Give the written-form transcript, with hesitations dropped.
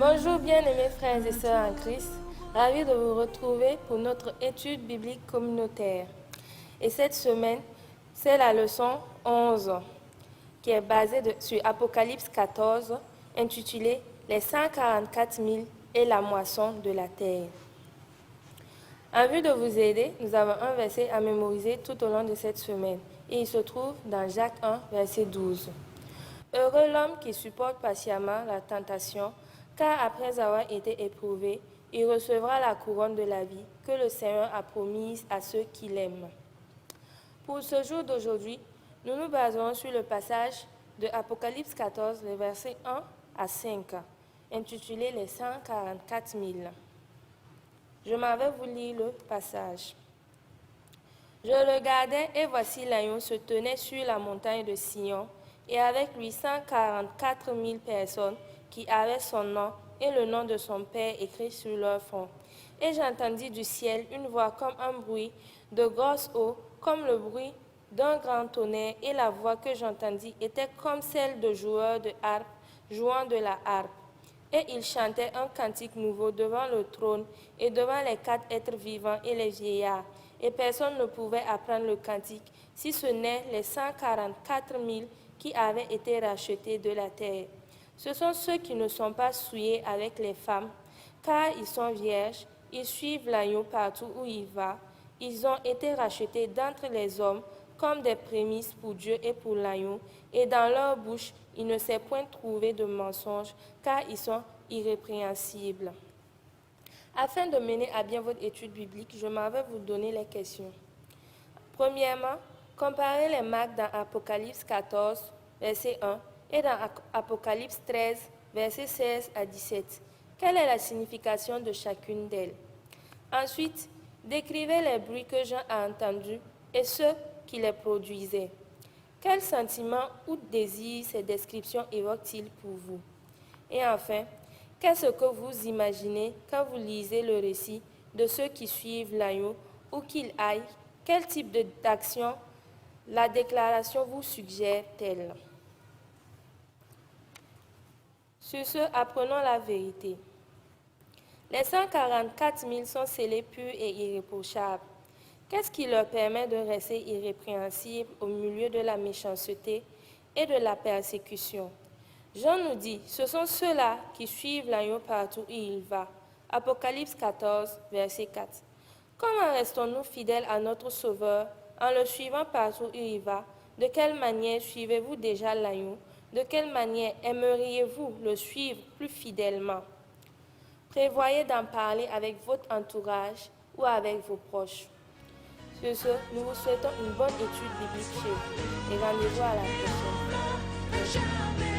Bonjour bien-aimés frères et sœurs en Christ, ravi de vous retrouver pour notre étude biblique communautaire. Et cette semaine, c'est la leçon 11 qui est basée sur Apocalypse 14, intitulée « Les 144 000 et la moisson de la terre ». En vue de vous aider, nous avons un verset à mémoriser tout au long de cette semaine, et il se trouve dans Jacques 1, verset 12. « Heureux l'homme qui supporte patiemment la tentation, car après avoir été éprouvé, il recevra la couronne de la vie que le Seigneur a promise à ceux qui l'aiment. » Pour ce jour d'aujourd'hui, nous nous baserons sur le passage de Apocalypse 14, les versets 1 à 5, intitulé « Les 144 000 ». Je m'en vais vous lire le passage. « Je regardais et voici l'agneau se tenait sur la montagne de Sion, et avec lui 144 000 personnes qui avaient son nom et le nom de son Père écrit sur leur front. Et j'entendis du ciel une voix comme un bruit de grosse eau, comme le bruit d'un grand tonnerre, et la voix que j'entendis était comme celle de joueurs de harpe jouant de la harpe. Et ils chantaient un cantique nouveau devant le trône et devant les 4 êtres vivants et les vieillards. Et personne ne pouvait apprendre le cantique, si ce n'est les 144 000 qui avaient été rachetés de la terre. Ce sont ceux qui ne sont pas souillés avec les femmes, car ils sont vierges, ils suivent l'agneau partout où il va. Ils ont été rachetés d'entre les hommes comme des prémices pour Dieu et pour l'agneau, et dans leur bouche, il ne s'est point trouvé de mensonge, car ils sont irrépréhensibles. Afin de mener à bien votre étude biblique, je m'en vais vous donner les questions. Premièrement, comparez les marques dans Apocalypse 14, verset 1, et dans Apocalypse 13, verset 16 à 17. Quelle est la signification de chacune d'elles? Ensuite, décrivez les bruits que Jean a entendus et ceux qui les produisaient. Quels sentiments ou désirs ces descriptions évoquent-ils pour vous? Et enfin, qu'est-ce que vous imaginez quand vous lisez le récit de ceux qui suivent l'agneau ou qu'ils aillent? Quel type d'action la déclaration vous suggère-t-elle? Sur ce, apprenons la vérité. Les 144 000 sont scellés purs et irréprochables. Qu'est-ce qui leur permet de rester irrépréhensibles au milieu de la méchanceté et de la persécution? Jean nous dit, ce sont ceux-là qui suivent l'agneau partout où il va. Apocalypse 14, verset 4. Comment restons-nous fidèles à notre Sauveur en le suivant partout où il va? De quelle manière suivez-vous déjà l'agneau? De quelle manière aimeriez-vous le suivre plus fidèlement? Prévoyez d'en parler avec votre entourage ou avec vos proches. Sur ce, nous vous souhaitons une bonne étude biblique chez vous et rendez-vous à la prochaine.